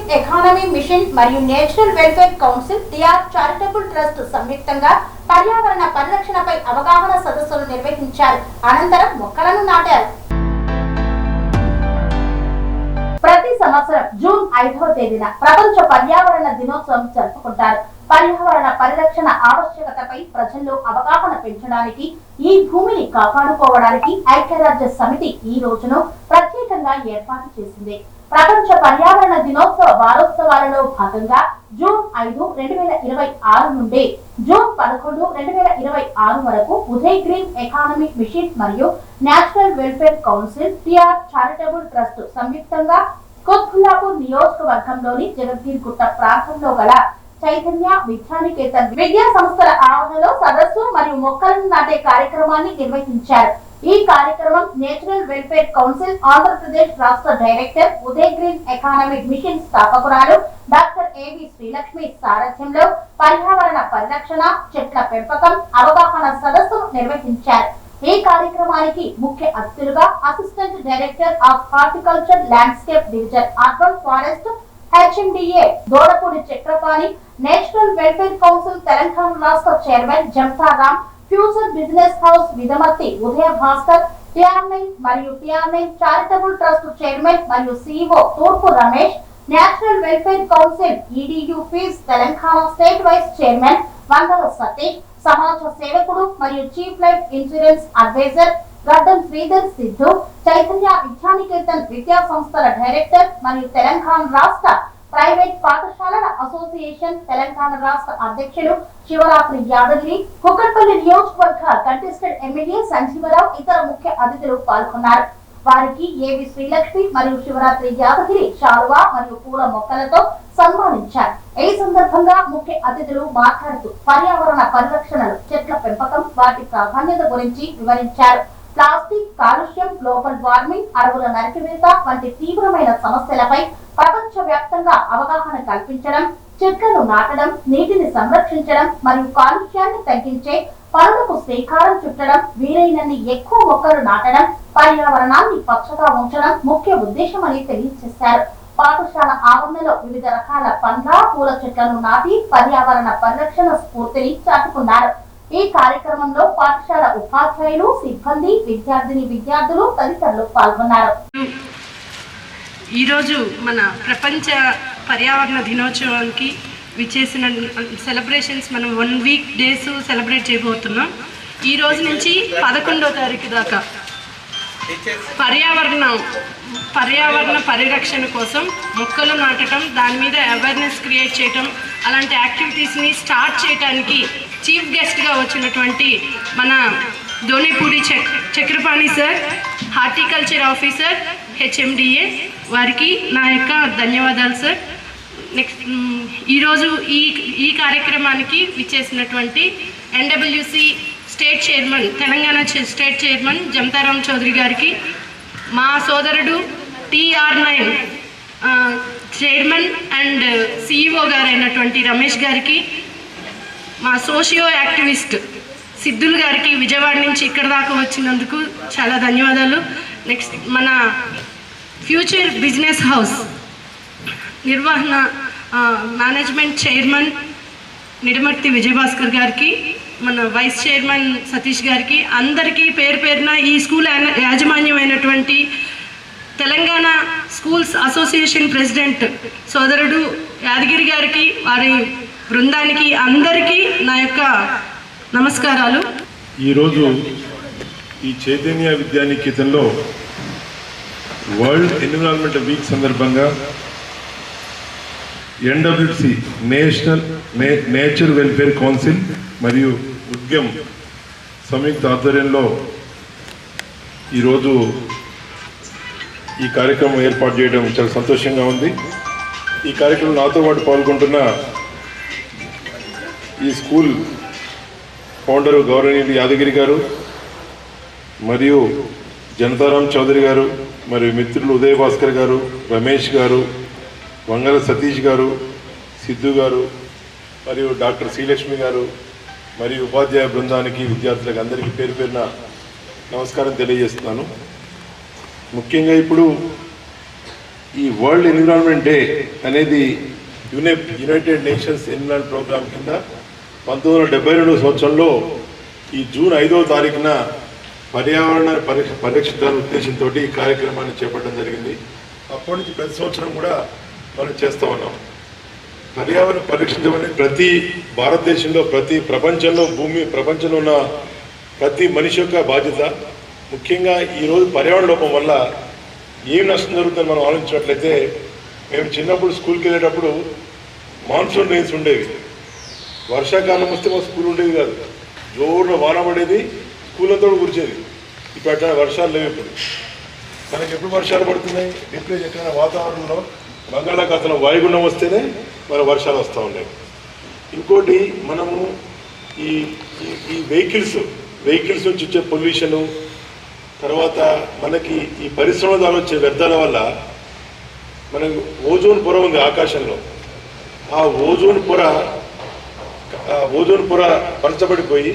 Green economy mission మరియు national welfare council TR charitable trust సంయుక్తంగా పర్యావరణ పరిరక్షణపై అవగాహన సదస్సులు నిర్వహించారు. అనంతరం మొక్కలను నాటారు. ప్రతి సంవత్సరం జూన్ 5వ తేదీన ప్రపంచ పర్యావరణ దినోత్సవం జరుపుకుంటారు. పర్యావరణ పరిరక్షణ ఆవశ్యకతపై ప్రజల్లో అవగాహన పెంచడానికి, ఈ భూమిని కాపాడుకోవడానికి ఐక్యరాజ్య సమితి ఈ రోజును ప్రత్యేకంగా ఏర్పాటు చేసింది. ప్రపంచ పర్యావరణ దినోత్సవ వారోత్సవాలలో భాగంగా జూన్ 5, 2026 నుండి జూన్ 11, 2026 వరకు ఉదయ్ గ్రీన్ ఎకానమీ మిషన్ మరియు national welfare council TR charitable trust సంయుక్తంగా కొత్బుల్లాపూర్ నియోజకవర్గంలోని జగద్గిరి గుట్ట ప్రాంతంలో గల చైతన్య విద్యానికేతన్ విద్యా సంస్థల ఆవరణలో సదస్సు మరియు మొక్కలను నాటే కార్యక్రమాన్ని నిర్వహించారు. ఈ కార్యక్రమం నేషనల్ వెల్ఫేర్ కౌన్సిల్ ఆంధ్రప్రదేశ్ రాష్ట్ర director Uday green economy mission స్థాపకురాలు డాక్టర్ ఏవి శ్రీలక్ష్మి సారథ్యంలో పర్యావరణ పరిరక్షణ, చెట్ల పెంపకం అవగాహన సదస్సు నిర్వహించారు. ఈ కార్యక్రమానికి ముఖ్య అతిథులుగా assistant director of horticulture landscape division urban forest HMDA Dodapudi Chakrapani, national welfare council Telangana రాష్ట్ర chairman Jantaram, future business house Vidhamarthi Udaya Bhaskar, TR nine మరియు టిఆర్9 చారిటబుల్ ట్రస్ట్ చైర్మన్ మరియు CEO Turpu Ramesh, national welfare council ఈడియు ఫీజ్ Telangana state vice chairman Vandala Satish, సమాజ సేవకుడు మరియు చీఫ్ లైఫ్ ఇన్సూరెన్స్ అడ్వైజర్ గడ్డం శ్రీధర్ సిద్ధు, చైతన్య విద్యానికేతన్ విద్యా సంస్థల డైరెక్టర్ మరియు తెలంగాణ రాష్ట్ర ప్రైవేట్ పాఠశాలల అసోసియేషన్ తెలంగాణ రాష్ట్ర అధ్యక్షులు శివరాత్రి యాదగిరి, కుకట్పల్లి నియోజకవర్గ కంటెస్టెడ్ ఎమ్మెల్యే సంజీవరావు ఇతర ముఖ్య అతిథులు పాల్గొన్నారు. వారికి ఏవి శ్రీలక్ష్మి మరియు శివరాత్రి యాదగిరి శాలువా మరియు పూల మొక్కలతో సన్మానించారు. ఈ సందర్భంగా ముఖ్య అతిథులు మాట్లాడుతూ పర్యావరణ పరిరక్షణలు, చెట్ల పెంపకం, వాటి ప్రాధాన్యత గురించి వివరించారు. ప్లాస్టిక్ కాలుష్యం, గ్లోబల్ వార్మింగ్, అడవుల నరికివేత వంటి తీవ్రమైన సమస్యలపై ప్రపంచ వ్యాప్తంగా అవగాహన కల్పించడం, చెట్లను నాటడం, నీటిని సంరక్షించడం మరియు కాలుష్యాన్ని తగ్గించే పనులకు శ్రీకారం చుట్టడం, వీలైనన్ని ఎక్కువ మొక్కలు నాటడం, పర్యావరణాన్ని పచ్చగా ఉంచడం ముఖ్య ఉద్దేశమని తెలియజేశారు. పాఠశాల ఆవరణలో వివిధ రకాల పండ్ల, పూల చెట్లను నాటి పర్యావరణ పరిరక్షణ స్ఫూర్తిని చాటుకున్నారు. ఈ కార్యక్రమంలో పాఠశాల ఉపాధ్యాయులు, సిబ్బంది, విద్యార్థులు తదితరులు పాల్గొన్నారు. ఈరోజు మన ప్రపంచ పర్యావరణ దినోత్సవానికి విచ్చేసిన సెలబ్రేషన్స్ మనం 1 వీక్ డేస్ సెలబ్రేట్ చేయబోతున్నాం. ఈ రోజు నుంచి 11వ తారీఖు దాకా పర్యావరణ పరిరక్షణ కోసం మొక్కలు నాటడం, దాని మీద అవేర్నెస్ క్రియేట్ చేయటం, అలాంటి యాక్టివిటీస్ని స్టార్ట్ చేయడానికి చీఫ్ గెస్ట్గా వచ్చినటువంటి మన Donepudi Chakrapani sir, horticulture officer HMDA, వారికి నా యొక్క ధన్యవాదాలు సార్. నెక్స్ట్ ఈరోజు ఈ కార్యక్రమానికి విచ్చేసినటువంటి NWC state chairman, Telangana state chairman Jantaram Chowdary గారికి, మా సోదరుడు టిఆర్9 చైర్మన్ అండ్ సిఇఓ గారైనటువంటి రమేష్ గారికి, మా సోషియో యాక్టివిస్ట్ సిద్ధులు గారికి విజయవాడ నుంచి ఇక్కడ దాకా వచ్చినందుకు చాలా ధన్యవాదాలు. నెక్స్ట్ మన ఫ్యూచర్ బిజినెస్ హౌస్ నిర్వహణ మేనేజ్మెంట్ చైర్మన్ నిడమర్తి విజయభాస్కర్ గారికి, మన వైస్ చైర్మన్ సతీష్ గారికి, అందరికీ పేరు పేరున ఈ స్కూల్ యాజమాన్యమైనటువంటి తెలంగాణ స్కూల్స్ అసోసియేషన్ ప్రెసిడెంట్ సోదరుడు యాదగిరి గారికి, వారి బృందానికి అందరికీ నా యొక్క నమస్కారాలు. ఈరోజు ఈ చైతన్య విద్యానికేతన్లో వరల్డ్ ఎన్విరాన్మెంట్ వీక్ సందర్భంగా ఎన్డబ్ల్యూసి నేచర్ వెల్ఫేర్ కౌన్సిల్ మరియు ఉద్యమ్ సంయుక్త ఆధ్వర్యంలో ఈరోజు ఈ కార్యక్రమం ఏర్పాటు చేయడం చాలా సంతోషంగా ఉంది. ఈ కార్యక్రమం నాతో పాటు పాల్గొంటున్న ఈ స్కూల్ ఫౌండరు గౌరవనీయులు యాదగిరి గారు మరియు జనతారాం చౌదరి గారు మరియు మిత్రులు ఉదయ భాస్కర్ గారు, రమేష్ గారు, వంగల సతీష్ గారు, సిద్ధు గారు మరియు డాక్టర్ శ్రీలక్ష్మి గారు మరియు ఉపాధ్యాయ బృందానికి, విద్యార్థులకు అందరికీ పేరు పేరున నమస్కారం తెలియజేస్తున్నాను. ముఖ్యంగా ఇప్పుడు ఈ వరల్డ్ ఎన్విరాన్మెంట్ డే అనేది యునైటెడ్ నేషన్స్ ఎన్విరాన్మెంట్ ప్రోగ్రామ్ కింద 1972 సంవత్సరంలో ఈ జూన్ 5వ తారీఖున పర్యావరణ పరిరక్షించాలనే ఉద్దేశంతో ఈ కార్యక్రమాన్ని చేపట్టడం జరిగింది. అప్పటి నుంచి ప్రతి సంవత్సరం కూడా మనం చేస్తూ ఉన్నాం. పర్యావరణ పరిరక్షించడం ప్రతి భారతదేశంలో, ప్రతి ప్రపంచంలో ఉన్న ప్రతి మనిషి యొక్క బాధ్యత. ముఖ్యంగా ఈరోజు పర్యావరణ లోపం వల్ల ఏం నష్టం జరుగుతుందని మనం ఆలోచించినట్లయితే, మేము చిన్నప్పుడు స్కూల్కి వెళ్ళేటప్పుడు మాన్సూన్ రైన్స్ ఉండేవి. వర్షాకాలం వస్తే మా స్కూల్ ఉండేది కాదు, జోరున వాన పడేది, స్కూల్ అంతా కూర్చేది. ఇప్పుడు అట్లా వర్షాలు లేవు. ఇప్పుడు మనకి ఎప్పుడు వర్షాలు పడుతున్నాయి? డిప్రెస్ ఎక్కడైనా వాతావరణంలో బంగాళాఖాతంలో వాయుగుండం వస్తేనే మన వర్షాలు వస్తూ ఉన్నాయి. ఇంకోటి, మనము ఈ వెహికల్స్ నుంచి వచ్చే పొల్యూషను, తర్వాత మనకి ఈ పరిశ్రమల ద్వారా వచ్చే వ్యర్థాల వల్ల మనకు ఓజోన్ పొర ఉంది ఆకాశంలో. ఆ ఓజోన్ పొర పరచబడిపోయి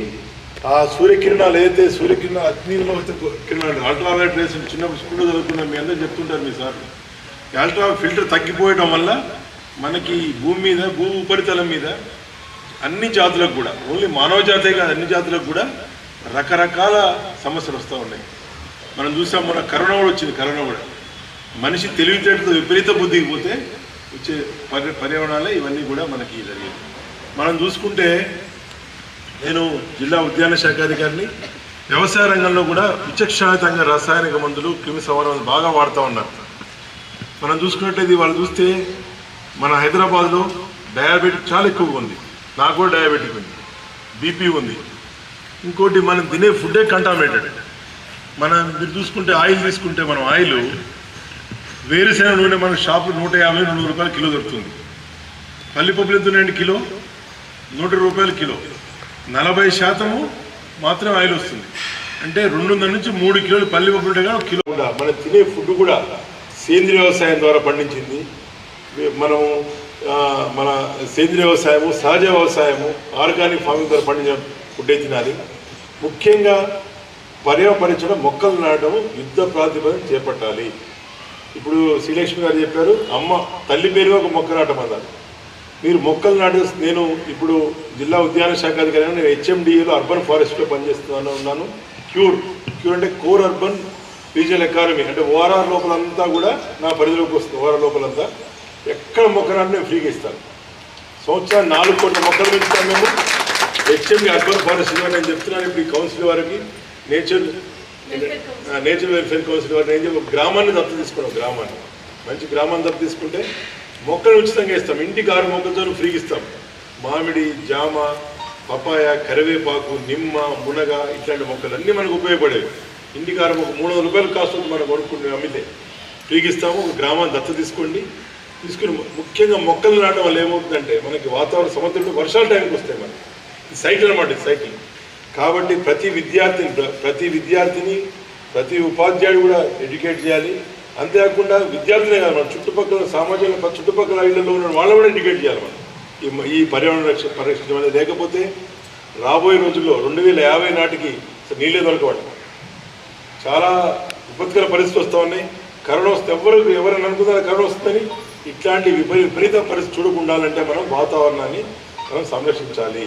ఆ సూర్యకిరణాలు ఏదైతే అగ్నిలో అయితే కిరణాలు అల్ట్రావైలెట్ రేస్ చిన్నప్పుడు స్కూల్లో చదువుకున్నాం. మీ అందరూ చెప్తుంటారు మీ సార్. అల్ట్రా ఫిల్టర్ తగ్గిపోయడం వల్ల మనకి భూమి ఉపరితలం మీద అన్ని జాతులకు కూడా, ఓన్లీ మానవ జాతే కాదు అన్ని జాతులకు కూడా రకరకాల సమస్యలు వస్తూ ఉన్నాయి. మనం చూసాం, మన కరోనా కూడా వచ్చింది. కరోనా కూడా మనిషి తెలివితేటతో విపరీత బుద్ధికి పోతే వచ్చే పర్యావరణాలే ఇవన్నీ కూడా మనకి జరిగేది. మనం చూసుకుంటే, నేను జిల్లా ఉద్యాన శాఖ అధికారిని. వ్యవసాయ రంగంలో కూడా విచక్షణాయుతంగా రసాయనిక మందులు, క్రిమి సంహారాలు బాగా వాడుతూ ఉన్నారు. మనం చూసుకున్నట్లయితే వాళ్ళు చూస్తే మన హైదరాబాద్లో డయాబెటిక్ చాలా ఎక్కువగా ఉంది. నాకు కూడా డయాబెటిక్ ఉంది, బీపీ ఉంది. ఇంకోటి, మనం తినే ఫుడ్డే కంటామినేటెడ్. మీరు చూసుకుంటే ఆయిల్ తీసుకుంటే, మనం ఆయిల్ వేరుశెనగ నూనె మన షాపు 150-200 రూపాయలు కిలో దొరుకుతుంది. పల్లిపప్పులు ఎంత ఉన్నాయండి కిలో? 100 రూపాయలు కిలో. 40% మాత్రమే ఆయిల్ వస్తుంది. అంటే 200 నుంచి 3 కిలోలు పల్లిపప్పులు ఉంటే కానీ కిలో కూడా. మనం తినే ఫుడ్ కూడా సేంద్రియ వ్యవసాయం ద్వారా పండించింది. మన సేంద్రియ వ్యవసాయము, సహజ వ్యవసాయము, ఆర్గానిక్ ఫార్మింగ్ ద్వారా పండించిన ఫుడ్డే తినాలి. ముఖ్యంగా పర్యావరణ మొక్కలు నాటడం యుద్ధ ప్రాతిపదికన చేపట్టాలి. ఇప్పుడు శ్రీలక్ష్మి గారు చెప్పారు, తల్లి పేరుగా ఒక మొక్క నాటమన్నారు. మీరు మొక్కలు నేను ఇప్పుడు జిల్లా ఉద్యాన శాఖ అధికారిగా నేను HMDAలో అర్బన్ ఫారెస్ట్లో పనిచేస్తున్నాను. క్యూర్ అంటే కోర్ అర్బన్ రీజనల్ ఎకానమీ, అంటే ఓఆర్ఆర్ లోపలంతా కూడా నా పరిధిలోకి వస్తుంది. ఓఆర్ఆర్ లోపలంతా ఎక్కడ మొక్క నాటి నేను ఫ్రీగా ఇస్తాను. సంవత్సరానికి 4 కోట్ల మొక్కలు పెంచుతాను మేము. HMD అర్బన్ ఫారెస్ట్లో నేను చెప్తున్నాను. ఇప్పుడు ఈ కౌన్సిల్ వారికి, నేచర్ వెల్ఫేర్ కౌన్సిల్ వారిని ఏం చెప్పి గ్రామాన్ని దత్తు తీసుకున్నాం. మంచి గ్రామాన్ని దత్తు తీసుకుంటే మొక్కలు ఉచితంగా ఇస్తాం. ఇంటికి 6 మొక్కలతో ఫ్రీగా ఇస్తాం. మామిడి, జామ, పపాయ, కరివేపాకు, నిమ్మ, మునగ ఇట్లాంటి మొక్కలు అన్నీ మనకు ఉపయోగపడేవి. ఇంటికి 6 మొక్క 300 రూపాయలు కాస్ట్ ఉంది. మనం కొనుక్కుంటే అమ్మితే ఫ్రీగా ఇస్తాము. ఒక గ్రామాన్ని దత్తు తీసుకుని ముఖ్యంగా మొక్కలు నాటడం వల్ల ఏమవుతుందంటే, మనకి వాతావరణ సమతుల్యం, వర్షాల టైంకి వస్తాయి. మనకి ఈ సైకిల్ అన్నమాట, ఈ సైకిల్. కాబట్టి ప్రతి విద్యార్థిని ప్రతి ఉపాధ్యాయుడు కూడా ఎడ్యుకేట్ చేయాలి. అంతేకాకుండా విద్యార్థులే కాదు, మన చుట్టుపక్కల ఇళ్లలో ఉన్న వాళ్ళని కూడా ఎడ్యుకేట్ చేయాలి. మనం ఈ పర్యావరణ పరిరక్షించడం అనేది. లేకపోతే రాబోయే రోజుల్లో 2050 నాటికి నీళ్ళే దొరకవాలి. చాలా విపత్కర పరిస్థితులు వస్తూ ఉన్నాయి. కరోనా వస్తే ఎవరైనా అనుకుంటారా కరోనా వస్తుందని? ఇట్లాంటి విపరీత పరిస్థితి చూడకుండాలంటే మనం వాతావరణాన్ని సంరక్షించాలి.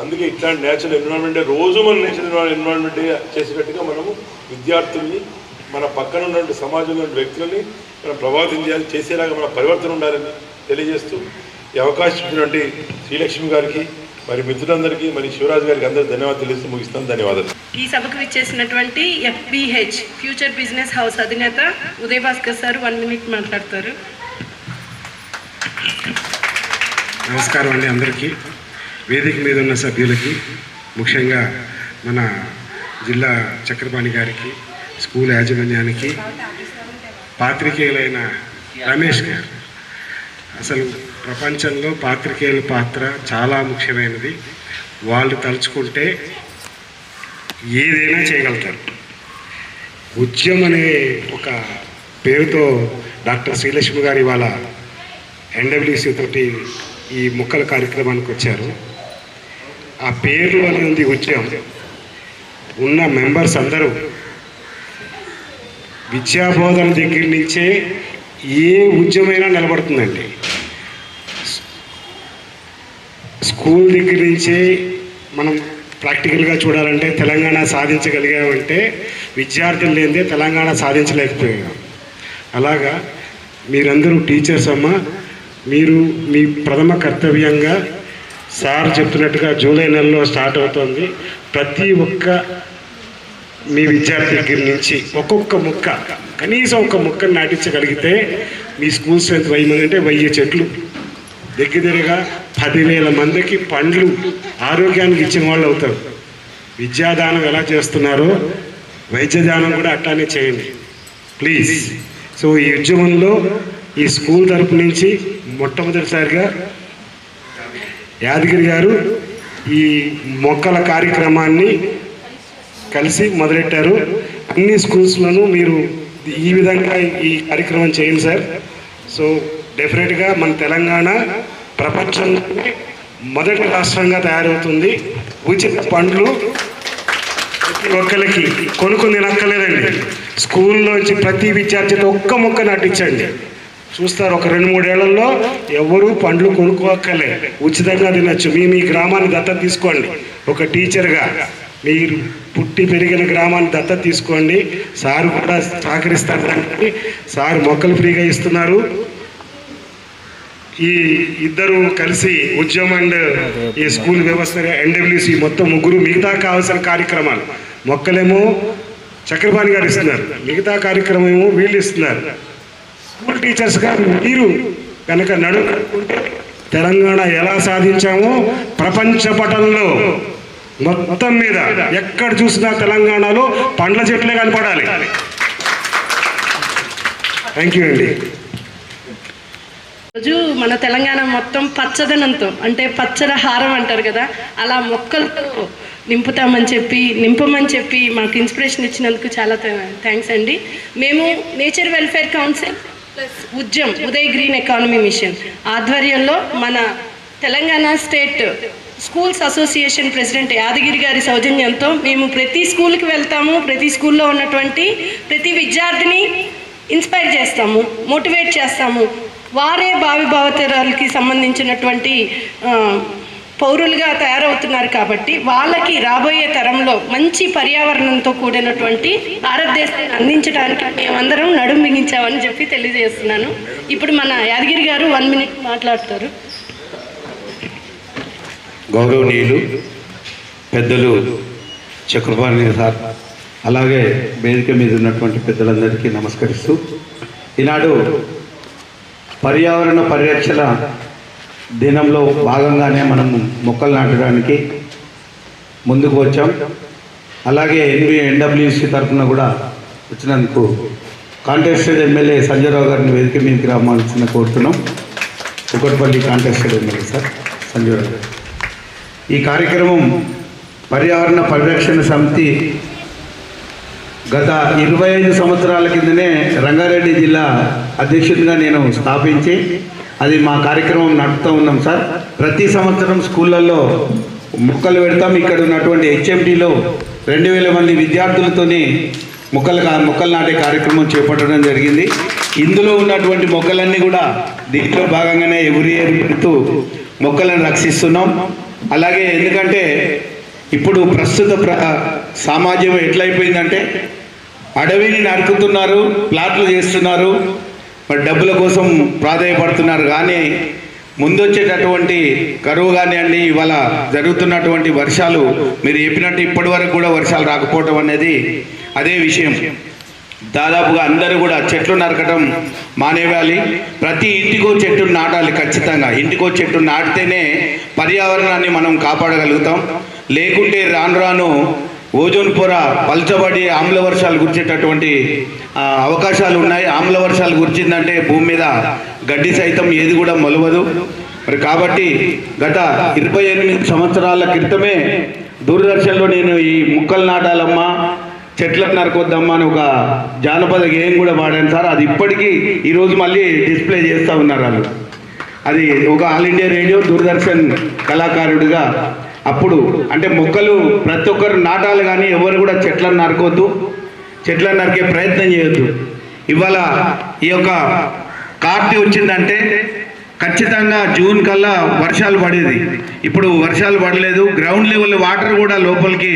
అందుకే ఇట్లాంటి నేచురల్ ఎన్విరాన్మెంట్ రోజు మనం నేచురల్ ఎన్విరాన్మెంట్ చేసేటట్టుగా మనము విద్యార్థుల్ని, మన పక్కన ఉన్నటువంటి సమాజంలో ఉన్న వ్యక్తులని మనం ప్రభావితం చేయాలి, చేసేలాగా మన పరివర్తన ఉండాలని తెలియజేస్తూ ఈ అవకాశం ఇచ్చినటువంటి శ్రీలక్ష్మి గారికి, మరి మిత్రులందరికీ, మరి శివరాజు గారికి అందరికీ ధన్యవాదాలు తెలియజేస్తూ ముగిస్తాను. ధన్యవాదాలు. ఈ సభకు విచ్చేసినటువంటి FBH ఫ్యూచర్ బిజినెస్ హౌస్ అధినేత ఉదయ్ భాస్కర్ సార్ 1 minute మాట్లాడతారు. నమస్కారం అండి అందరికీ, వేదిక మీద ఉన్న సభ్యులకి, ముఖ్యంగా మన జిల్లా చక్రపాణి గారికి, స్కూల్ యాజమాన్యానికి, పాత్రికేయులైన రమేష్ గారు. అసలు ప్రపంచంలో పాత్రికేయుల పాత్ర చాలా ముఖ్యమైనది. వాళ్ళు తలుచుకుంటే ఏదైనా చేయగలుగుతారు. ఉద్యమం అనే ఒక పేరుతో డాక్టర్ శ్రీలక్ష్మి గారు ఇవాళ NWC తోటి ఈ మొక్కల కార్యక్రమానికి వచ్చారు. ఆ పేరు వల్ల ఉంది ఉద్యమం. ఉన్న మెంబర్స్ అందరూ విద్యాబోధన దగ్గర నుంచే ఏ ఉద్యమైనా నిలబడుతుందండి. స్కూల్ దగ్గర నుంచే మనం ప్రాక్టికల్గా చూడాలంటే తెలంగాణ సాధించగలిగామంటే విద్యార్థులు లేనిదే తెలంగాణ సాధించలేకపోయాం. అలాగా మీరందరూ టీచర్స్ అమ్మ, మీరు మీ ప్రథమ కర్తవ్యంగా సార్ చెప్తున్నట్టుగా జూలై నెలలో స్టార్ట్ అవుతుంది. ప్రతి ఒక్క మీ విద్యార్థి దగ్గర నుంచి ఒక్కొక్క మొక్క, కనీసం ఒక మొక్కను నాటించగలిగితే మీ స్కూల్ స్ట్రెంత్ 1000 మంది అంటే 1000 చెట్లు, దగ్గరగా 10,000 మందికి పండ్లు ఆరోగ్యానికి ఇచ్చిన వాళ్ళు అవుతారు. విద్యాదానం ఎలా చేస్తున్నారో వైద్యదానం కూడా అట్లానే చేయండి ప్లీజ్. సో ఈ ఉద్యమంలో ఈ స్కూల్ తరపు నుంచి మొట్టమొదటిసారిగా యాదగిరి గారు ఈ మొక్కల కార్యక్రమాన్ని కలిసి మొదలెట్టారు. అన్ని స్కూల్స్లోనూ మీరు ఈ విధంగా ఈ కార్యక్రమం చేయండి సార్. సో డెఫినెట్గా మన తెలంగాణ ప్రపంచంలో మొదటి రాష్ట్రంగా తయారవుతుంది. ఉచిత పండ్లు ప్రతి ఒక్కరికి కొనుక్కొని తినక్కర్లేదండి. స్కూల్లోంచి ప్రతి విద్యార్థితో ఒక్క మొక్క నాటించండి, చూస్తారు ఒక 2-3 ఏళ్లలో ఎవరు పండ్లు కొనుక్కోక్కర్లే, ఉచితంగా తినచ్చు. మీ గ్రామాన్ని దత్తత తీసుకోండి. ఒక టీచర్గా మీరు పుట్టి పెరిగిన గ్రామాన్ని దత్తత తీసుకోండి. సార్ కూడా సహకరిస్తారు. దానికి సార్ మొక్కలు ఫ్రీగా ఇస్తున్నారు. ఈ ఇద్దరు కలిసి ఉద్యమం అండ్ ఈ స్కూల్ వ్యవస్థ NWC మొత్తం ముగ్గురు మిగతా కావాల్సిన కార్యక్రమాలు, మొక్కలేమో చక్రపాణి గారు ఇస్తున్నారు, మిగతా కార్యక్రమం ఏమో వీళ్ళు ఇస్తున్నారు. స్కూల్ టీచర్స్గా మీరు కనుక నడుపుకుంటే తెలంగాణ ఎలా సాధించామో ప్రపంచ పటంలో మొత్తం మీద ఎక్కడ చూసినా తెలంగాణలో పండ్ల చెట్లే కనపడాలి. థ్యాంక్ యూ అండి. రోజు మన తెలంగాణ మొత్తం పచ్చదనంతో, అంటే పచ్చల హారం అంటారు కదా, అలా మొక్కలతో నింపమని చెప్పి మాకు ఇన్స్పిరేషన్ ఇచ్చినందుకు చాలా థ్యాంక్స్ అండి. మేము nature welfare council plus Uday green economy mission ఆధ్వర్యంలో మన Telangana state schools association president Yadagiri గారి సౌజన్యంతో మేము ప్రతి స్కూల్కి వెళ్తాము. ప్రతి స్కూల్లో ఉన్నటువంటి ప్రతి విద్యార్థిని ఇన్స్పైర్ చేస్తాము, మోటివేట్ చేస్తాము. వారే భావితరాలకి సంబంధించినటువంటి పౌరులుగా తయారవుతున్నారు కాబట్టి వాళ్ళకి రాబోయే తరంలో మంచి పర్యావరణంతో కూడినటువంటి భారతదేశాన్ని అందించడానికి మేమందరం నడుం బిగించామని చెప్పి తెలియజేస్తున్నాను. ఇప్పుడు మన యాదగిరి గారు 1 minute మాట్లాడతారు. గౌరవనీయులు పెద్దలు చక్రపాణి సార్, అలాగే వేదిక మీద ఉన్నటువంటి పెద్దలందరికీ నమస్కరిస్తూ, ఈనాడు పర్యావరణ పరిరక్షణ దినంలో భాగంగానే మనం మొక్కలు నాటడానికి ముందుకు వచ్చాం. అలాగే NWC తరఫున కూడా వచ్చినందుకు కాంటెస్టెడ్ ఎమ్మెల్యే సంజయరావు గారిని వేదిక మీదకి రావాల్సిన కోరుతున్నాం. Kukatpally contested MLA sir Sanjaya Rao గారు. ఈ కార్యక్రమం పర్యావరణ పరిరక్షణ సమితి గత 25 సంవత్సరాల కిందనే రంగారెడ్డి జిల్లా అధ్యక్షుడిగా నేను స్థాపించి అది మా కార్యక్రమం నడుపుతూ ఉన్నాం సార్. ప్రతి సంవత్సరం స్కూళ్ళల్లో మొక్కలు పెడతాం. ఇక్కడ ఉన్నటువంటి HMDలో 2000 మంది విద్యార్థులతోని మొక్కలు నాటే కార్యక్రమం చేపట్టడం జరిగింది. ఇందులో ఉన్నటువంటి మొక్కలన్నీ కూడా దీంట్లో భాగంగానే ఎవ్రీ ఇయర్ పెడుతూ మొక్కలను రక్షిస్తున్నాం. అలాగే ఎందుకంటే ఇప్పుడు ప్రస్తుత సమాజం ఎట్లయిపోయిందంటే అడవిని నరుకుతున్నారు, ప్లాట్లు చేస్తున్నారు, మరి డబ్బుల కోసం ప్రాధాన్యపడుతున్నారు. కానీ ముందొచ్చేటటువంటి కరువు కానివ్వండి, ఇవాళ జరుగుతున్నటువంటి వర్షాలు మీరు చెప్పినట్టు ఇప్పటి వరకు కూడా వర్షాలు రాకపోవడం అనేది అదే విషయం. దాదాపుగా అందరూ కూడా చెట్లు నరకటం మానేయాలి. ప్రతి ఇంటికో చెట్టు నాటాలి. ఖచ్చితంగా ఇంటికో చెట్టు నాటితేనే పర్యావరణాన్ని మనం కాపాడగలుగుతాం. లేకుంటే రాను రాను ఓజోన్ పొర పల్చబడి ఆమ్ల వర్షాలు కురిచేటటువంటి అవకాశాలు ఉన్నాయి. ఆమ్ల వర్షాలు కురిచిందంటే భూమి మీద గడ్డి సైతం ఏది కూడా మొలవదు. మరి కాబట్టి గత 28 సంవత్సరాల క్రితమే దూరదర్శన్లో నేను ఈ మొక్కలు నాటాలమ్మా, చెట్లకు నరకొద్దమ్మా అని ఒక జానపద గేయం కూడా వాడాను సార్. అది ఇప్పటికీ ఈరోజు మళ్ళీ డిస్ప్లే చేస్తూ ఉన్నారు వాళ్ళు. అది ఒక ఆల్ ఇండియా రేడియో దూరదర్శన్ కళాకారుడిగా అప్పుడు అంటే మొక్కలు ప్రతి ఒక్కరు నాటాలి, కానీ ఎవరు కూడా చెట్లను నరకొద్దు, చెట్లను నరికే ప్రయత్నం చేయొద్దు. ఇవాళ ఈ యొక్క కార్తీ వచ్చిందంటే ఖచ్చితంగా జూన్ కల్లా వర్షాలు పడేది. ఇప్పుడు వర్షాలు పడలేదు. గ్రౌండ్ లెవెల్ వాటర్ కూడా లోపలికి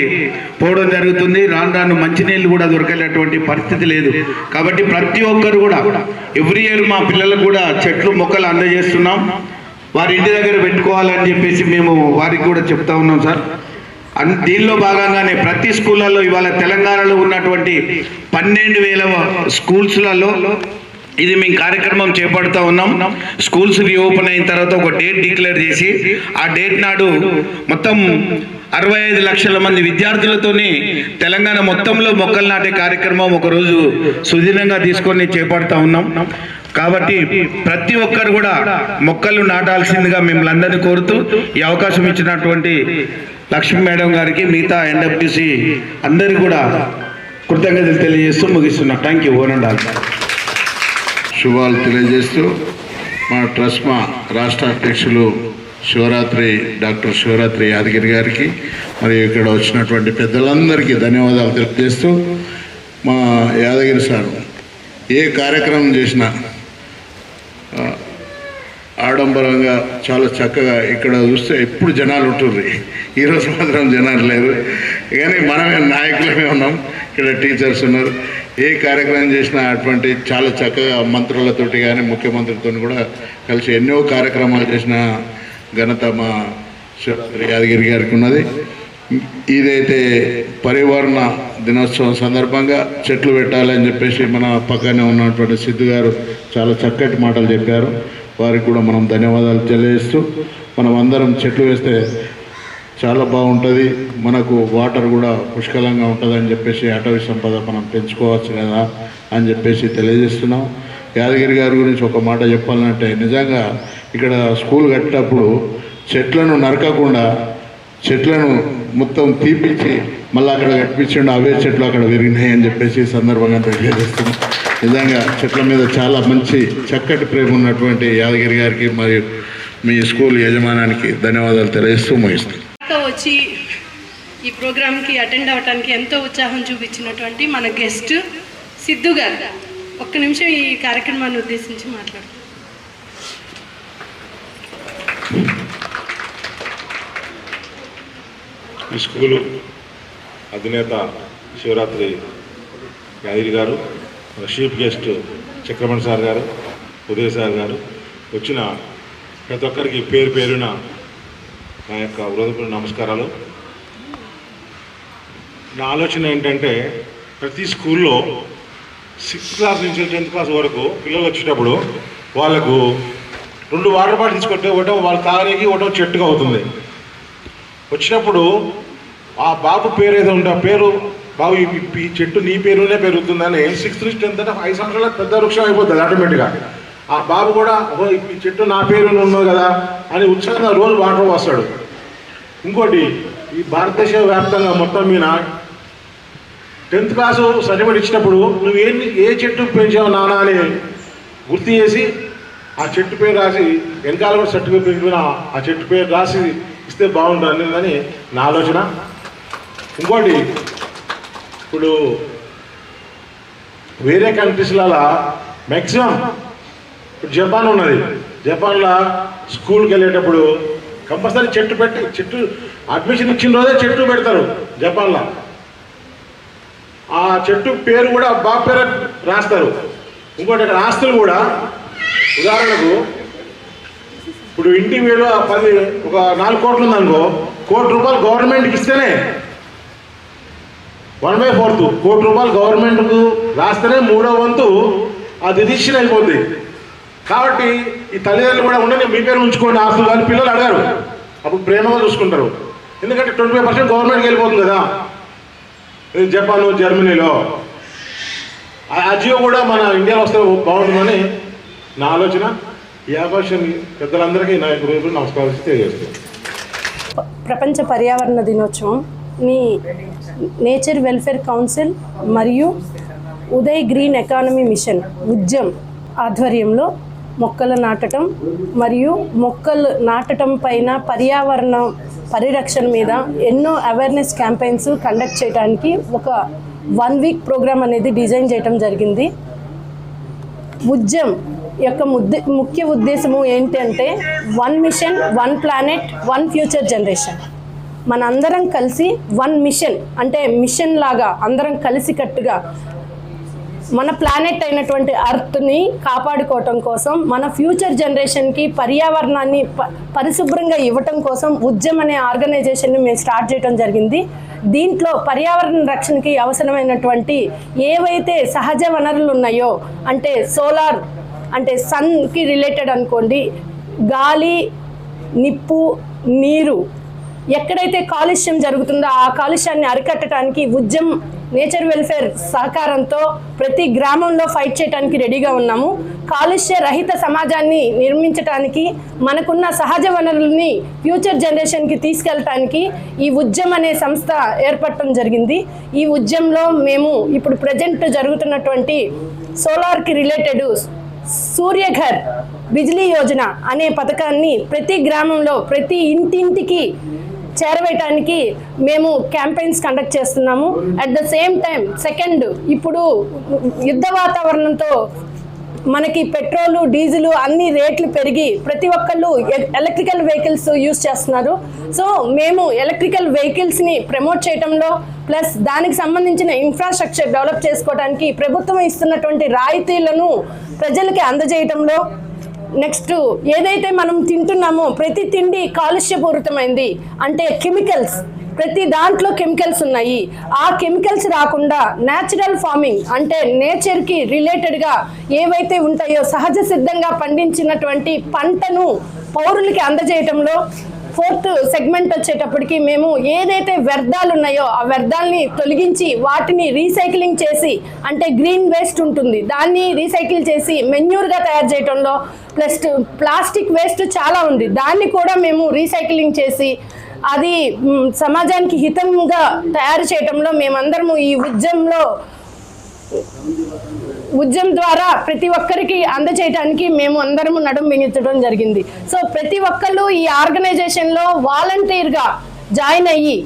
పోవడం జరుగుతుంది. రాను రాను మంచినీళ్ళు కూడా దొరకలేటువంటి పరిస్థితి లేదు. కాబట్టి ప్రతి ఒక్కరు కూడా ఎవ్రీ ఇయర్ మా పిల్లలకు కూడా చెట్లు మొక్కలు అందజేస్తున్నాం. వారి ఇంటి దగ్గర పెట్టుకోవాలని చెప్పేసి మేము వారికి కూడా చెప్తా ఉన్నాం సార్. దీనిలో భాగంగానే ప్రతి స్కూళ్ళల్లో ఇవాళ తెలంగాణలో ఉన్నటువంటి 12,000 స్కూల్స్లలో ఇది మేము కార్యక్రమం చేపడుతూ ఉన్నాం. స్కూల్స్ రీఓపెన్ అయిన తర్వాత ఒక డేట్ డిక్లేర్ చేసి ఆ డేట్ నాడు మొత్తం 65 లక్షల మంది విద్యార్థులతోని తెలంగాణ మొత్తంలో మొక్కలు నాటే కార్యక్రమం ఒకరోజు సుదీర్ఘంగా తీసుకొని చేపడుతూ ఉన్నాం. కాబట్టి ప్రతి ఒక్కరు కూడా మొక్కలు నాటాల్సిందిగా మిమ్మల్ని అందరినీ కోరుతూ ఈ అవకాశం ఇచ్చినటువంటి లక్ష్మీ మేడం గారికి, మిగతా NWC అందరికీ కూడా కృతజ్ఞతలు తెలియజేస్తూ ముగిస్తున్నా. Thank you. శుభాలు తెలియజేస్తూ మా ట్రస్మా రాష్ట్ర అధ్యక్షులు డాక్టర్ శివరాత్రి యాదగిరి గారికి మరియు ఇక్కడ వచ్చినటువంటి పెద్దలందరికీ ధన్యవాదాలు తెలియజేస్తూ, మా యాదగిరి సార్ ఏ కార్యక్రమం చేసినా ఆడంబరంగా చాలా చక్కగా, ఇక్కడ చూస్తే ఎప్పుడు జనాలు ఉంటుర్రు. ఈరోజు మాత్రం జనాలు లేరు, కానీ మనమే నాయకులమే ఉన్నాం. ఇక్కడ టీచర్స్ ఉన్నారు. ఏ కార్యక్రమం చేసినా అటువంటి చాలా చక్కగా మంత్రులతోటి కానీ ముఖ్యమంత్రితో కూడా కలిసి ఎన్నో కార్యక్రమాలు చేసిన ఘనత మా యాదగిరి గారికి ఉన్నది. ఇదైతే పర్యావరణ దినోత్సవం సందర్భంగా చెట్లు పెట్టాలని చెప్పేసి మన పక్కనే ఉన్నటువంటి సిద్ధు గారు చాలా చక్కటి మాటలు చెప్పారు. వారికి కూడా మనం ధన్యవాదాలు తెలియజేస్తూ, మనం అందరం చెట్లు వేస్తే చాలా బాగుంటుంది, మనకు వాటర్ కూడా పుష్కలంగా ఉంటుందని చెప్పేసి అటవీ సంపద మనం పెంచుకోవచ్చు కదా అని చెప్పేసి తెలియజేస్తున్నాం. యాదగిరి గారి గురించి ఒక మాట చెప్పాలంటే, నిజంగా ఇక్కడ స్కూల్ కట్టేటప్పుడు చెట్లను నరకకుండా చెట్లను మొత్తం తీపిచ్చి మళ్ళీ అక్కడ కట్టించండి, అవే చెట్లు అక్కడ పెరిగినాయి అని చెప్పేసి సందర్భంగా తెలియజేస్తున్నాం. నిజంగా చెట్ల మీద చాలా మంచి చక్కటి ప్రేమ ఉన్నటువంటి యాదగిరి గారికి మరియు మీ స్కూల్ యజమానానికి ధన్యవాదాలు తెలియజేస్తూ ముగిస్తాం. వచ్చి ఈ ప్రోగ్రామ్కి అటెండ్ అవ్వడానికి ఎంతో ఉత్సాహం చూపించినటువంటి మన గెస్ట్ సిద్ధు గారు ఒక్క నిమిషం ఈ కార్యక్రమాన్ని ఉద్దేశించి మాట్లాడుతారు. ఈ స్కూలు అధినేత శివరాత్రి యాదగిరి గారు, చీఫ్ గెస్ట్ చక్రమణి సార్ గారు, ఉదయ్ సార్ గారు, వచ్చిన ప్రతి ఒక్కరికి పేరు పేరున నా యొక్క హృదయపూర్వక నమస్కారాలు. నా ఆలోచన ఏంటంటే, ప్రతి స్కూల్లో 6th క్లాస్ నుంచి 10th క్లాస్ వరకు పిల్లలు వచ్చేటప్పుడు వాళ్ళకు 2 వాటర్ బాటిల్ తీసుకుంటే ఒకటో వాళ్ళు తాగడానికి ఒకటో చెట్టుగా అవుతుంది. వచ్చినప్పుడు ఆ బాబు పేరు ఏదో ఉంటే ఆ పేరు, బాబు ఈ చెట్టు నీ పేరునే పెరుగుతుందని 6th నుంచి 10th అంటే 5 సంవత్సరాల పెద్ద వృక్షం అయిపోతుంది ఆటోమేటిక్గా. ఆ బాబు కూడా ఈ చెట్టు నా పేరులో ఉన్నావు కదా అని ఉత్సాహంగా రోజు వాటర్ వస్తాడు. ఇంకోటి, ఈ భారతదేశ వ్యాప్తంగా మొత్తం మీద 10th క్లాసు సర్టిఫికేట్ ఇచ్చినప్పుడు నువ్వు ఏ చెట్టు పెంచావు నాన్న అని గుర్తు చేసి ఆ చెట్టు పేరు రాసి వెనకాల కూడా సర్టిఫికేట్ పెంచిన ఆ చెట్టు పేరు రాసి ఇస్తే బాగుంటుందని నా ఆలోచన. ఇంకోటి, ఇప్పుడు వేరే కంట్రీస్లలో మ్యాక్సిమం ఇప్పుడు జపాన్ ఉన్నది, జపాన్లో స్కూల్కి వెళ్ళేటప్పుడు కంపల్సరీ చెట్టు అడ్మిషన్ ఇచ్చిన రోజే చెట్టు పెడతారు జపాన్లో. ఆ చెట్టు పేరు కూడా బాబు పేరు రాస్తారు. ఇంకోటి, ఇక్కడ ఆస్తులు కూడా ఉదాహరణకు ఇప్పుడు ఇంటి వేలు ఒక 4 కోట్లు ఉందనుకో, ₹1 కోటి గవర్నమెంట్కి ఇస్తేనే 1/4 కోటి రూపాయలు గవర్నమెంట్కు రాస్తేనే 3వ వంతు అది రిజిస్ట్రేషన్ అయిపోద్ది. కాబట్టి ఈ తల్లిదండ్రులు కూడా ఉండని మీ పేరు ఉంచుకోండి ఆస్తులు కానీ పిల్లలు అడగారు, అప్పుడు ప్రేమగా చూసుకుంటారు. ఎందుకంటే 25% గవర్నమెంట్కి వెళ్ళిపోతుంది కదా జపాన్ జర్మనీలో. ఆ జియో కూడా మన ఇండియాలో వస్తే బాగుంటుందని నా ఆలోచన. ఈ అవకాశం పెద్దలందరికీ నా యొక్క నమస్కారం తెలియజేస్తాను. ప్రపంచ పర్యావరణ దినోత్సవం ని నేచర్ వెల్ఫేర్ కౌన్సిల్ మరియు ఉదయ్ గ్రీన్ ఎకానమీ మిషన్ ఉద్యమ్ ఆధ్వర్యంలో మొక్కలు నాటడం మరియు మొక్కలు నాటడం పైన పర్యావరణ పరిరక్షణ మీద ఎన్నో అవేర్నెస్ క్యాంపెయిన్స్ కండక్ట్ చేయడానికి ఒక 1 వీక్ ప్రోగ్రామ్ అనేది డిజైన్ చేయడం జరిగింది. ఉద్యమ్ యొక్క ముఖ్య ఉద్దేశము ఏంటంటే 1 మిషన్ 1 ప్లానెట్ 1 ఫ్యూచర్ జనరేషన్. మనందరం కలిసి 1 మిషన్ అంటే మిషన్ లాగా అందరం కలిసికట్టుగా మన ప్లానెట్ అయినటువంటి అర్త్ని కాపాడుకోవటం కోసం, మన ఫ్యూచర్ జనరేషన్కి పర్యావరణాన్ని పరిశుభ్రంగా ఇవ్వటం కోసం ఉద్యమ్ అనే ఆర్గనైజేషన్ని మేము స్టార్ట్ చేయడం జరిగింది. దీంట్లో పర్యావరణ రక్షణకి అవసరమైనటువంటి ఏవైతే సహజ వనరులు ఉన్నాయో, అంటే సోలార్ అంటే సన్కి రిలేటెడ్ అనుకోండి, గాలి, నిప్పు, నీరు, ఎక్కడైతే కాలుష్యం జరుగుతుందో ఆ కాలుష్యాన్ని అరికట్టడానికి ఉద్యమ్ నేచర్ వెల్ఫేర్ సహకారంతో ప్రతి గ్రామంలో ఫైట్ చేయడానికి రెడీగా ఉన్నాము. కాలుష్య రహిత సమాజాన్ని నిర్మించడానికి, మనకున్న సహజ వనరుల్ని ఫ్యూచర్ జనరేషన్కి తీసుకెళ్ళటానికి ఈ ఉద్యమ్ అనే సంస్థ ఏర్పడటం జరిగింది. ఈ ఉద్యమంలో మేము ఇప్పుడు ప్రజెంట్ జరుగుతున్నటువంటి సోలార్కి రిలేటెడ్ సూర్యఘర్ బిజ్లీ యోజన అనే పథకాన్ని ప్రతి గ్రామంలో ప్రతి ఇంటింటికి చేరవేయటానికి మేము క్యాంపెయిన్స్ కండక్ట్ చేస్తున్నాము. At the same time second, ఇప్పుడు యుద్ధ వాతావరణంతో మనకి పెట్రోలు, డీజిల్ అన్ని రేట్లు పెరిగి ప్రతి ఒక్కళ్ళు ఎలక్ట్రికల్ వెహికల్స్ యూజ్ చేస్తున్నారు. సో మేము ఎలక్ట్రికల్ వెహికల్స్ని ప్రమోట్ చేయడంలో ప్లస్ దానికి సంబంధించిన ఇన్ఫ్రాస్ట్రక్చర్ డెవలప్ చేసుకోవడానికి ప్రభుత్వం ఇస్తున్నటువంటి రాయితీలను ప్రజలకి అందజేయడంలో, నెక్స్ట్ ఏదైతే మనం తింటున్నామో ప్రతి తిండి కాలుష్యపూరితమైంది, అంటే కెమికల్స్, ప్రతి దాంట్లో కెమికల్స్ ఉన్నాయి. ఆ కెమికల్స్ రాకుండా న్యాచురల్ ఫార్మింగ్ అంటే నేచర్కి రిలేటెడ్గా ఏవైతే ఉంటాయో సహజ సిద్ధంగా పండించినటువంటి పంటను పౌరులకి అందజేయటంలో, 4th సెగ్మెంట్ వచ్చేటప్పటికి మేము ఏదైతే వ్యర్థాలు ఉన్నాయో ఆ వ్యర్థాలని తొలగించి వాటిని రీసైక్లింగ్ చేసి, అంటే గ్రీన్ వేస్ట్ ఉంటుంది దాన్ని రీసైకిల్ చేసి మెన్యూర్గా తయారు చేయటంలో, ప్లస్ ప్లాస్టిక్ వేస్ట్ చాలా ఉంది దాన్ని కూడా మేము రీసైక్లింగ్ చేసి అది సమాజానికి హితంగా తయారు చేయటంలో మేమందరము ఈ ఉద్యమం ద్వారా ప్రతి ఒక్కరికి అందజేయడానికి మేము అందరము నడుం బిగించడం జరిగింది. సో ప్రతి ఒక్కళ్ళు ఈ ఆర్గనైజేషన్లో వాలంటీర్గా జాయిన్ అయ్యి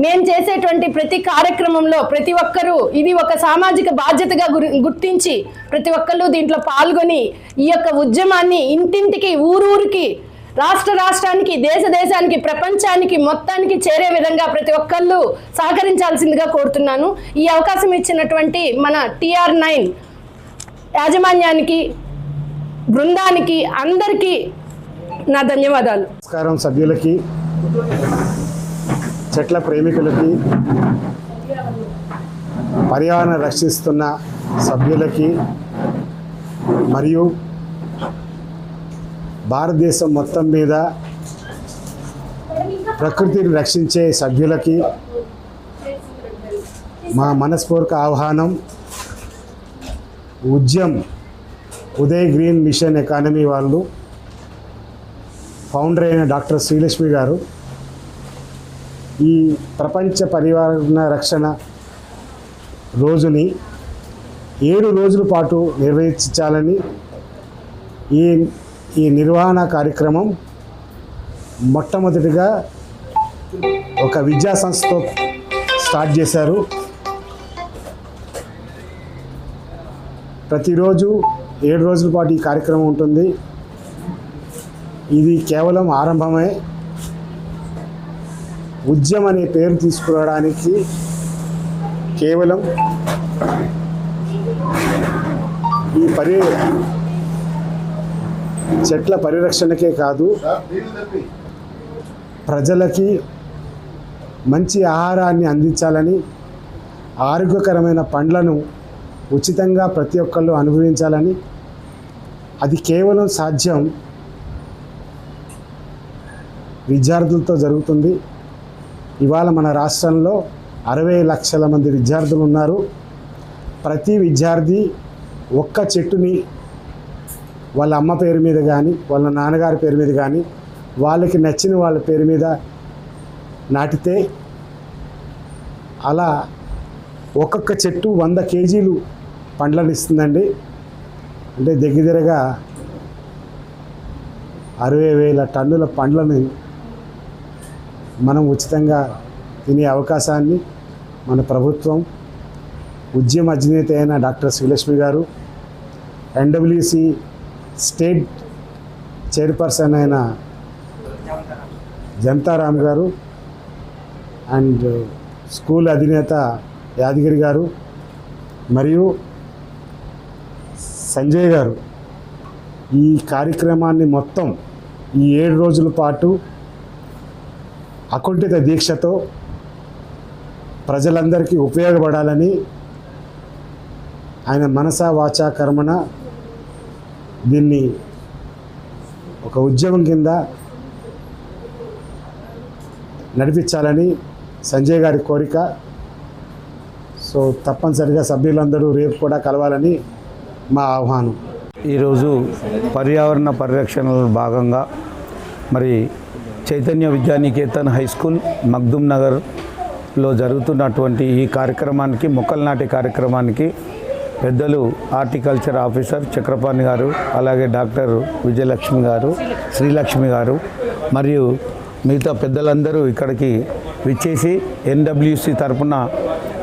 మేము చేసేటువంటి ప్రతి కార్యక్రమంలో ప్రతి ఒక్కరూ ఇది ఒక సామాజిక బాధ్యతగా గుర్తించి ప్రతి ఒక్కళ్ళు దీంట్లో పాల్గొని ఈ యొక్క ఉద్యమాన్ని ఇంటింటికి, ఊరూరికి, రాష్ట్రానికి, దేశానికి, ప్రపంచానికి మొత్తానికి చేరే విధంగా ప్రతి ఒక్కళ్ళు సహకరించాల్సిందిగా కోరుతున్నాను. ఈ అవకాశం ఇచ్చినటువంటి మన TR9 యాజమాన్యానికి, బృందానికి, అందరికీ నా ధన్యవాదాలు. నమస్కారం సభ్యులకి, చెట్ల ప్రేమికులకి, పర్యావరణ రక్షిస్తున్న సభ్యులకి మరియు భారతదేశం మొత్తం మీద ప్రకృతిని రక్షించే సభ్యులకి మా మనస్ఫూర్తిక ఆహ్వానం. ఉదయ్ గ్రీన్ మిషన్ ఎకానమీ వాళ్ళు ఫౌండర్ అయిన డాక్టర్ శ్రీలక్ష్మి గారు ఈ ప్రపంచ పర్యావరణ రక్షణ రోజుని 7 రోజుల పాటు నిర్వహించాలని ఈ నిర్వహణ కార్యక్రమం మొట్టమొదటిగా ఒక విద్యా సంస్థతో స్టార్ట్ చేశారు. ప్రతిరోజు 7 రోజుల పాటు ఈ కార్యక్రమం ఉంటుంది. ఇది కేవలం ఆరంభమే. ఉద్యమం అనే పేరు తీసుకురావడానికి కేవలం ఈ చెట్ల పరిరక్షణకే కాదు, ప్రజలకి మంచి ఆహారాన్ని అందించాలని, ఆరోగ్యకరమైన పండ్లను ఉచితంగా ప్రతి ఒక్కళ్ళు అనుభవించాలని, అది కేవలం సాధ్యం విద్యార్థులతో జరుగుతుంది. ఇవాళ మన రాష్ట్రంలో 60 లక్షల మంది విద్యార్థులు ఉన్నారు. ప్రతి విద్యార్థి ఒక్క చెట్టుని వాళ్ళ అమ్మ పేరు మీద కానీ, వాళ్ళ నాన్నగారి పేరు మీద కానీ, వాళ్ళకి నచ్చిన వాళ్ళ పేరు మీద నాటితే అలా ఒక్కొక్క చెట్టు 100 కేజీలు పండ్లను ఇస్తుందండి. అంటే దగ్గరగా 60,000 టన్నుల పండ్లను మనం ఉచితంగా తినే అవకాశాన్ని మన ప్రభుత్వం, ఉద్యమ అధినేత అయిన డాక్టర్ శ్రీలక్ష్మి గారు, NWC స్టేట్ చైర్పర్సన్ అయిన జనతారాం గారు అండ్ స్కూల్ అధినేత యాదగిరి గారు మరియు సంజయ్ గారు ఈ కార్యక్రమాన్ని మొత్తం ఈ 7 రోజుల పాటు అకుంఠిత దీక్షతో ప్రజలందరికీ ఉపయోగపడాలని ఆయన మనసా వాచా కర్మణ దీన్ని ఒక ఉద్యమం కింద నడిపించాలని సంజయ్ గారి కోరిక. సో తప్పనిసరిగా సభ్యులందరూ రేపు కూడా కలవాలని మా ఆహ్వానం. ఈరోజు పర్యావరణ పరిరక్షణలో భాగంగా మరి చైతన్య విద్యానికేతన్ హై స్కూల్ మగ్దుమ్ నగర్లో జరుగుతున్నటువంటి ఈ కార్యక్రమానికి, మొక్కలు నాటే కార్యక్రమానికి పెద్దలు హార్టికల్చర్ ఆఫీసర్ చక్రపాణి గారు, అలాగే డాక్టర్ విజయలక్ష్మి గారు, శ్రీలక్ష్మి గారు మరియు మిగతా పెద్దలందరూ ఇక్కడికి విచ్చేసి NWC తరపున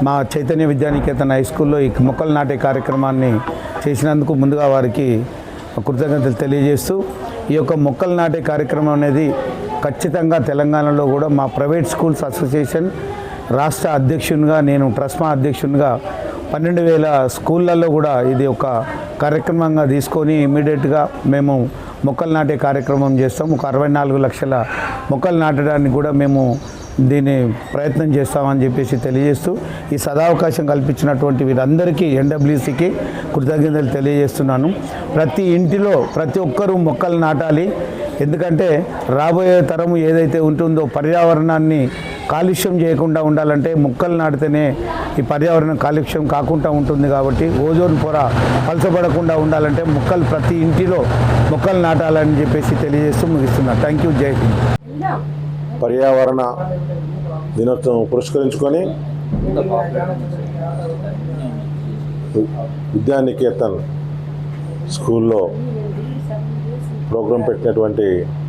మా చైతన్య విద్యానికేతన్ హై స్కూల్లో ఈ మొక్కలు నాటే కార్యక్రమాన్ని చేసినందుకు ముందుగా వారికి కృతజ్ఞతలు తెలియజేస్తూ, ఈ యొక్క మొక్కలు నాటే కార్యక్రమం అనేది ఖచ్చితంగా తెలంగాణలో కూడా మా ప్రైవేట్ స్కూల్స్ అసోసియేషన్ రాష్ట్ర అధ్యక్షునిగా, నేను ట్రస్మా అధ్యక్షునిగా 12,000 స్కూళ్ళల్లో కూడా ఇది ఒక కార్యక్రమంగా తీసుకొని ఇమీడియట్గా మేము మొక్కలు నాటే కార్యక్రమం చేస్తాం. ఒక 64 లక్షల మొక్కలు నాటడానికి కూడా మేము దీన్ని ప్రయత్నం చేస్తామని చెప్పేసి తెలియజేస్తూ, ఈ సదావకాశం కల్పించినటువంటి వీరందరికీ NWCకి కృతజ్ఞతలు తెలియజేస్తున్నాను. ప్రతి ఇంటిలో ప్రతి ఒక్కరూ మొక్కలు నాటాలి. ఎందుకంటే రాబోయే తరం ఏదైతే ఉంటుందో పర్యావరణాన్ని కాలుష్యం చేయకుండా ఉండాలంటే మొక్కలు నాటితేనే ఈ పర్యావరణం కాలుష్యం కాకుండా ఉంటుంది. కాబట్టి ఓజోన్ పొర పలచబడకుండా ఉండాలంటే మొక్కలు ప్రతి ఇంటిలో మొక్కలు నాటాలని చెప్పేసి తెలియజేస్తూ ముగిస్తున్నా. Thank you. జై హింద్. పర్యావరణ దినోత్సవం పురస్కరించుకొని విద్యానికేతన్ స్కూల్లో ప్రోగ్రాం పెట్టినటువంటి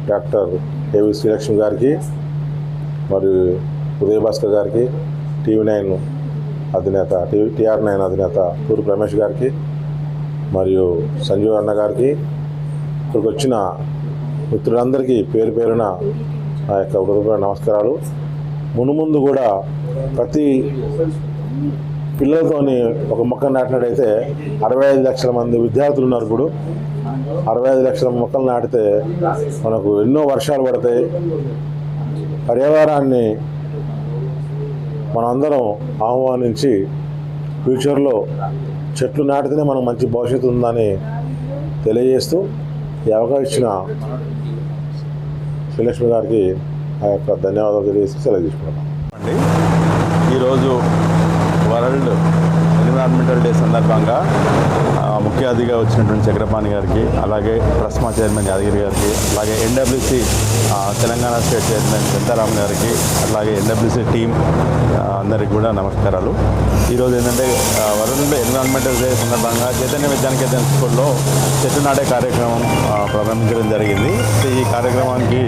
డాక్టర్ ఏవి శ్రీలక్ష్మి గారికి మరియు ఉదయ భాస్కర్ గారికి, TV9 అధినేత TR9 అధినేత తూర్పు రమేష్ గారికి మరియు సంజీవ్ అన్న గారికి, ఇక్కడికి వచ్చిన మిత్రులందరికీ పేరు పేరున ఆ యొక్క హృదయపూర్వక నమస్కారాలు. మునుముందు కూడా ప్రతి పిల్లలతోని ఒక మొక్క నాటినట్టయితే 65 లక్షల మంది విద్యార్థులు ఉన్నారు. ఇప్పుడు 65 లక్షల మొక్కలు నాటితే మనకు ఎన్నో వర్షాలు పడతాయి. పర్యావరణాన్ని మనందరం ఆహ్వానించి ఫ్యూచర్లో చెట్లు నాటితేనే మనకు మంచి భవిష్యత్తు ఉందని తెలియజేస్తూ ఈ అవకాశం ఇచ్చిన శ్రీలక్ష్మి గారికి ఆ యొక్క ధన్యవాదాలు తెలియజేసి సెలవు తీసుకున్నాం. ఈరోజు వరల్డ్ ఎన్విరాన్మెంటల్ డే సందర్భంగా ముఖ్య అతిథిగా వచ్చినటువంటి చక్రపాణి గారికి, అలాగే ట్రస్మా చైర్మన్ యాదగిరి గారికి, అలాగే NWC Telangana state chairman Janatharam గారికి, అలాగే NWC టీం అందరికీ కూడా నమస్కారాలు. ఈరోజు ఏంటంటే వరల్డ్ ఎన్విరాన్మెంటల్ డే సందర్భంగా చైతన్య విద్యానికేతన్ స్కూల్లో చెట్టు నాటే కార్యక్రమం ప్రారంభించడం జరిగింది. ఈ కార్యక్రమానికి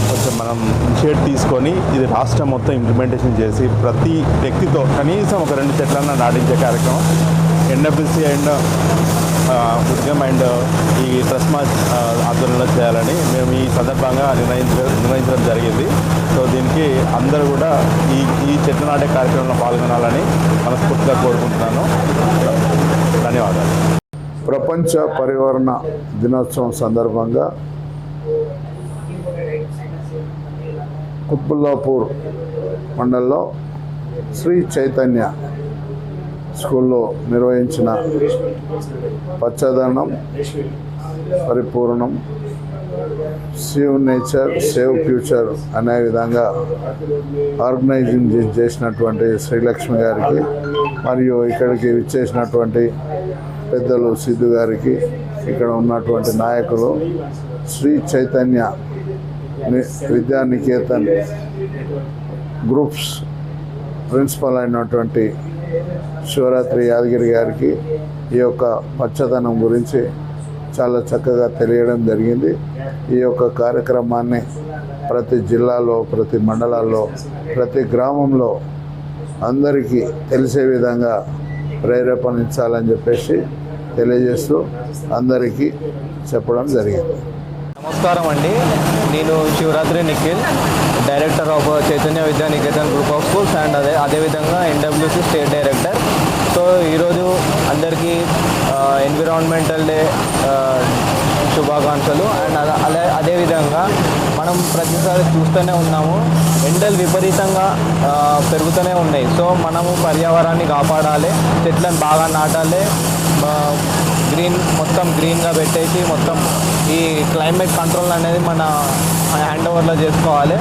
కొంచెం మనం ఇనిషియేట్ తీసుకొని ఇది రాష్ట్రం మొత్తం ఇంప్లిమెంటేషన్ చేసి ప్రతి వ్యక్తితో కనీసం ఒక 2 చెట్లన్నా నాటించే కార్యక్రమం NWC అండ్ ఉద్యమ్ అండ్ ఈ ట్రస్మా ఆధ్వర్యంలో చేయాలని మేము ఈ సందర్భంగా నిర్ణయించడం జరిగింది. సో దీనికి అందరూ కూడా ఈ చెట్టు నాటే కార్యక్రమంలో పాల్గొనాలని మనస్ఫూర్తిగా కోరుకుంటున్నాను. ధన్యవాదాలు. ప్రపంచ పర్యావరణ దినోత్సవం సందర్భంగా కుత్బుల్లాపూర్ మండలంలో శ్రీ చైతన్య స్కూల్లో నిర్వహించిన పచ్చదనం పరిపూర్ణం, సేవ్ నేచర్ సేవ్ ఫ్యూచర్ అనే విధంగా ఆర్గనైజింగ్ చేసినటువంటి శ్రీలక్ష్మి గారికి మరియు ఇక్కడికి విచ్చేసినటువంటి పెద్దలు సిద్ధు గారికి, ఇక్కడ ఉన్నటువంటి నాయకులు, శ్రీ చైతన్య విద్యానికేతన్ గ్రూప్స్ ప్రిన్సిపల్ అయినటువంటి శివరాత్రి యాదగిరి గారికి ఈ యొక్క పచ్చదనం గురించి చాలా చక్కగా తెలియడం జరిగింది. ఈ యొక్క కార్యక్రమాన్ని ప్రతి జిల్లాలో, ప్రతి మండలాల్లో, ప్రతి గ్రామంలో అందరికీ తెలిసే విధంగా ప్రేరేపణించాలని చెప్పేసి తెలియజేస్తూ అందరికీ చెప్పడం జరిగింది. నమస్కారం అండి, నేను శివరాత్రి నిఖిల్, డైరెక్టర్ ఆఫ్ చైతన్య విద్యా Niketan group of schools and అదేవిధంగా ఎన్డబ్ల్యూసి స్టేట్ డైరెక్టర్. సో ఈరోజు అందరికీ ఎన్విరాన్మెంటల్ డే శుభాకాంక్షలు. అండ్ అదేవిధంగా మనం ప్రతిసారి చూస్తూనే ఉన్నాము, ఎండలు విపరీతంగా పెరుగుతూనే ఉన్నాయి. సో మనము పర్యావరణాన్ని కాపాడాలి, చెట్లను బాగా నాటాలి, మొత్తం గ్రీన్గా పెట్టేసి మొత్తం ఈ క్లైమేట్ కంట్రోల్ అనేది మన హ్యాండ్ ఓవర్లో చేసుకోవాలి.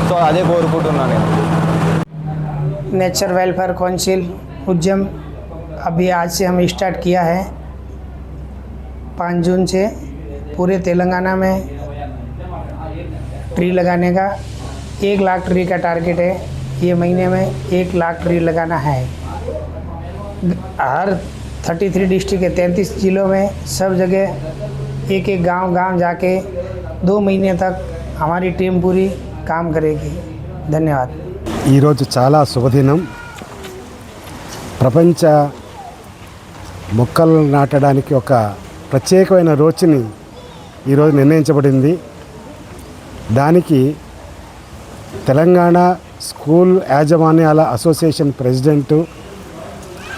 సో అదే కోరుకుంటున్నాను నేను. नेचर वेलफेयर काउंसिल उज्जैन अभी आज से हम स्टार्ट किया है। 5 जून से पूरे तेलंगाना में ट्री लगाने का 1 लाख ट्री का टारगेट है। ये महीने में 1 लाख ट्री लगाना है। हर 33 डिस्ट्रिक्ट के 33 जिलों में सब जगह एक गांव जाके 2 महीने तक हमारी टीम पूरी काम करेगी। धन्यवाद। ఈరోజు చాలా శుభదినం. ప్రపంచ మొక్కలు నాటడానికి ఒక ప్రత్యేకమైన రోజుని ఈరోజు నిర్ణయించబడింది. దానికి తెలంగాణ స్కూల్ యాజమాన్యాల అసోసియేషన్ ప్రెసిడెంటు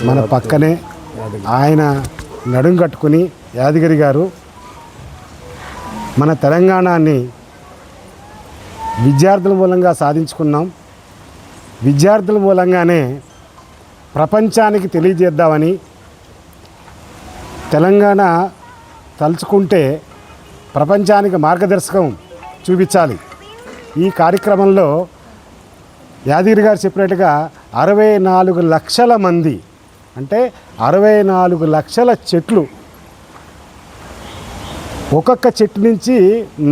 మన పక్కనే ఆయన నడుం కట్టుకుని యాదగిరి గారు మన తెలంగాణని విద్యార్థుల మూలంగా సాధించుకున్నాం. విద్యార్థుల మూలంగానే ప్రపంచానికి తెలియజేద్దామని, తెలంగాణ తలుచుకుంటే ప్రపంచానికి మార్గదర్శకం చూపించాలి. ఈ కార్యక్రమంలో యాదగిరి గారు చెప్పినట్టుగా 64 లక్షల మంది, అంటే 64 లక్షల చెట్లు, ఒక్కొక్క చెట్టు నుంచి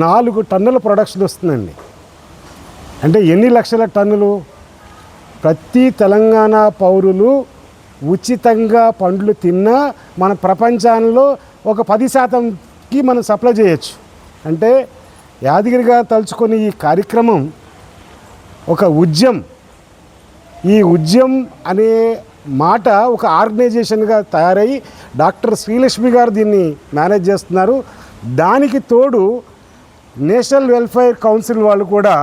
4 టన్నుల ప్రొడక్షన్ వస్తుందండి. అంటే ఎన్ని లక్షల టన్నులు? ప్రతి తెలంగాణ పౌరులు ఉచితంగా పండ్లు తిన్నా మన ప్రపంచంలో ఒక 10%కి మనం సప్లై చేయొచ్చు. అంటే యాదగిరిగా తలుచుకొని ఈ కార్యక్రమం ఒక ఉద్యమం. ఈ ఉద్యమం అనే మాట ఒక ఆర్గనైజేషన్గా తయారై డాక్టర్ శ్రీలక్ష్మి గారు దీన్ని మేనేజ్ చేస్తున్నారు. దానికి తోడు నేషనల్ వెల్ఫేర్ కౌన్సిల్ వాళ్ళు కూడా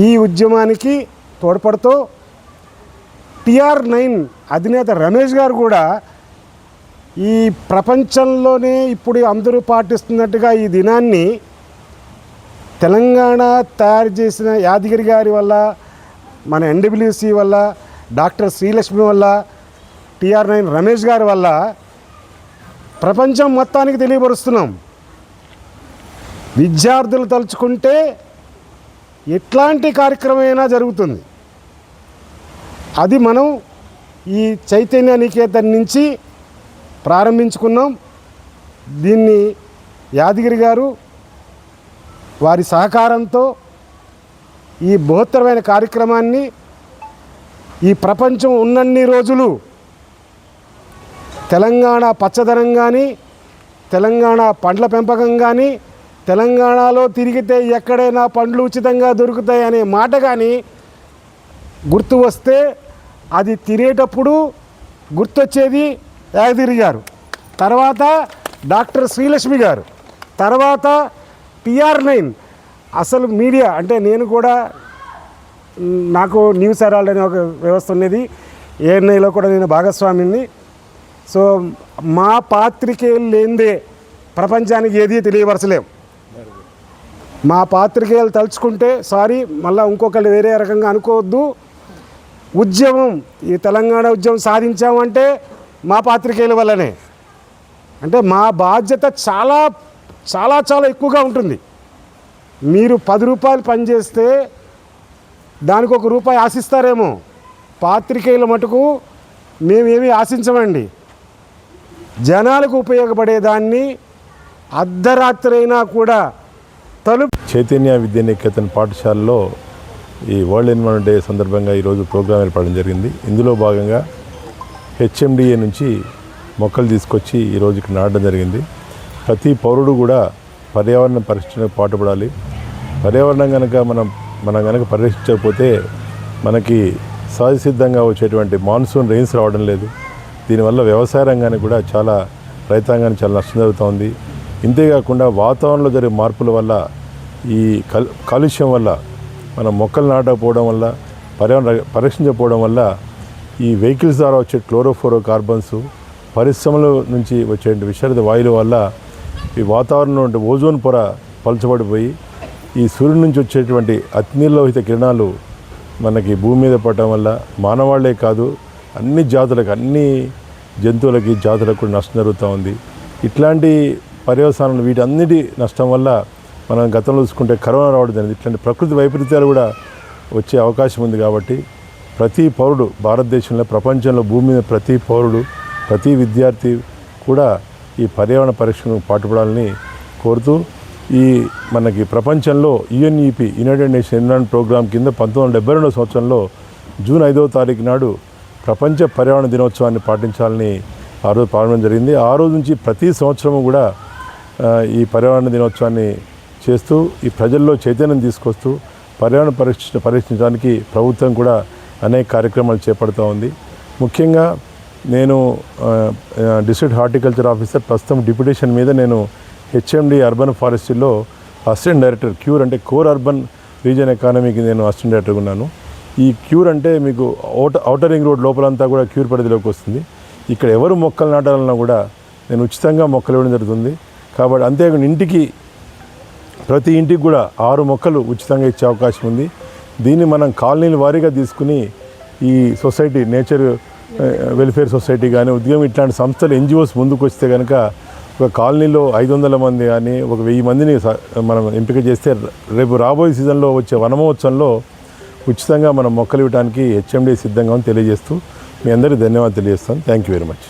ఈ ఉద్యమానికి తోడ్పడుతూ TR9 అధినేత రమేష్ గారు కూడా ఈ ప్రపంచంలోనే ఇప్పుడు అందరూ పాటిస్తున్నట్టుగా ఈ దినాన్ని తెలంగాణ తయారు చేసిన యాదగిరి గారి వల్ల, మన NWC వల్ల, డాక్టర్ శ్రీలక్ష్మి వల్ల, TR9 రమేష్ గారి వల్ల ప్రపంచం మొత్తానికి తెలియపరుస్తున్నాం. విద్యార్థులు తలుచుకుంటే ఎట్లాంటి కార్యక్రమమైనా జరుగుతుంది. అది మనం ఈ చైతన్య నికేతన్ నుంచి ప్రారంభించుకున్నాం. దీన్ని యాదగిరి గారు వారి సహకారంతో ఈ బృహత్తరమైన కార్యక్రమాన్ని ఈ ప్రపంచం ఉన్నన్ని రోజులు తెలంగాణ పచ్చదనం కానీ, తెలంగాణ పండ్ల పెంపకం కానీ, తెలంగాణలో తిరిగితే ఎక్కడైనా పండ్లు ఉచితంగా దొరుకుతాయి అనే మాట కానీ గుర్తు వస్తే అది తినేటప్పుడు గుర్తొచ్చేది యాదగిరి గారు, తర్వాత డాక్టర్ శ్రీలక్ష్మి గారు, తర్వాత TR9. అసలు మీడియా అంటే నేను కూడా, నాకు న్యూస్ హెరాల్డ్ అనే ఒక వ్యవస్థ ఉన్నది, ANIలో కూడా నేను భాగస్వామిని. సో మా పాత్రికేయులు లేనిదే ప్రపంచానికి ఏది తెలియపరచలేం. మా పాత్రికేయులు తలుచుకుంటే, సారీ మళ్ళీ ఇంకొకళ్ళు వేరే రకంగా అనుకోవద్దు, ఉద్యమం ఈ తెలంగాణ ఉద్యమం సాధించామంటే మా పాత్రికేయుల వల్లనే. అంటే మా బాధ్యత చాలా చాలా చాలా ఎక్కువగా ఉంటుంది. మీరు 10 రూపాయలు పనిచేస్తే దానికి ₹1 ఆశిస్తారేమో, పాత్రికేయుల మటుకు మేమేమీ ఆశించమండి. జనాలకు ఉపయోగపడేదాన్ని అర్ధరాత్రి అయినా కూడా చైతన్య విద్యా నికేతన్ పాఠశాలలో ఈ వరల్డ్ ఎన్విరాన్మెంట్ డే సందర్భంగా ఈరోజు ప్రోగ్రాం ఏర్పడడం జరిగింది. ఇందులో భాగంగా HMDA నుంచి మొక్కలు తీసుకొచ్చి ఈరోజు ఇక్కడ నాటడం జరిగింది. ప్రతి పౌరుడు కూడా పర్యావరణ పరిరక్షణకు పాటుపడాలి. పర్యావరణం కనుక మనం కనుక పరిరక్షించకపోతే మనకి సహజసిద్ధంగా వచ్చేటువంటి మాన్సూన్ రెయిన్స్ రావడం లేదు. దీనివల్ల వ్యవసాయ రంగానికి కూడా చాలా రైతాంగానికి చాలా నష్టం జరుగుతోంది. ఇంతేకాకుండా వాతావరణంలో జరిగే మార్పుల వల్ల ఈ కాలుష్యం వల్ల మనం మొక్కలు నాటకపోవడం వల్ల పర్యావరణ పరిరక్షించకపోవడం వల్ల ఈ వెహికల్స్ ద్వారా వచ్చే క్లోరోఫ్లోరో కార్బన్స్ పరిశ్రమల నుంచి వచ్చే విషాద వాయువుల వల్ల ఈ వాతావరణంలో ఉండే ఓజోన్ పొర పలచబడిపోయి ఈ సూర్యుడి నుంచి వచ్చేటువంటి అతినీలలోహిత కిరణాలు మనకి భూమి మీద పడటం వల్ల మానవాళ్లే కాదు అన్ని జాతులకు అన్ని జంతువులకి జాతులకు కూడా నష్టం జరుగుతూ ఉంది. ఇట్లాంటి పర్యవసానాలు వీటన్నిటి నష్టం వల్ల మనం గతంలో చూసుకుంటే కరోనా రావడం జరిగింది. ఇట్లాంటి ప్రకృతి వైపరీత్యాలు కూడా వచ్చే అవకాశం ఉంది. కాబట్టి ప్రతి పౌరుడు భారతదేశంలో ప్రపంచంలో భూమి మీద ప్రతి పౌరుడు ప్రతి విద్యార్థి కూడా ఈ పర్యావరణ పరిరక్షణకు పాటుపడాలని కోరుతూ ఈ మనకి ప్రపంచంలో UNEP united nation environment programme కింద 1972 సంవత్సరంలో జూన్ 5వ తారీఖు నాడు ప్రపంచ పర్యావరణ దినోత్సవాన్ని పాటించాలని ఆ రోజు ప్రారంభం జరిగింది. ఆ రోజు నుంచి ప్రతి సంవత్సరము కూడా ఈ పర్యావరణ దినోత్సవాన్ని చేస్తూ ఈ ప్రజల్లో చైతన్యం తీసుకొస్తూ పర్యావరణ పరిరక్షించడానికి ప్రభుత్వం కూడా అనేక కార్యక్రమాలు చేపడుతూ ఉంది. ముఖ్యంగా నేను డిస్ట్రిక్ట్ హార్టికల్చర్ ఆఫీసర్, ప్రస్తుతం డిప్యూటేషన్ మీద నేను HMD అర్బన్ ఫారెస్ట్రీలో అసిస్టెంట్ డైరెక్టర్ క్యూర్ అంటే కోర్ అర్బన్ రీజన్ ఎకానమీకి నేను అసిస్టెంట్ డైరెక్టర్గా ఉన్నాను. ఈ క్యూర్ అంటే మీకు ఔటర్ రింగ్ రోడ్ లోపలంతా కూడా క్యూర్ పరిధిలోకి వస్తుంది. ఇక్కడ ఎవరు మొక్కలు నాటాలన్నా కూడా నేను ఉచితంగా మొక్కలు ఇవ్వడం జరుగుతుంది. కాబట్టి అంతేకాకుండా ప్రతి ఇంటికి కూడా 6 మొక్కలు ఉచితంగా ఇచ్చే అవకాశం ఉంది. దీన్ని మనం కాలనీల వారీగా తీసుకుని ఈ సొసైటీ నేచర్ వెల్ఫేర్ సొసైటీ కానీ ఉద్యమం ఇట్లాంటి సంస్థలు NGOs ముందుకు వస్తే కనుక ఒక కాలనీలో 500 మంది కానీ ఒక 1000 మందిని మనం ఎంపిక చేస్తే రేపు రాబోయే సీజన్లో వచ్చే వనమహోత్సవంలో ఉచితంగా మనం మొక్కలు ఇవ్వడానికి HMD సిద్ధంగా తెలియజేస్తూ మీ అందరికీ ధన్యవాదాలు తెలియజేస్తాను. Thank you very much.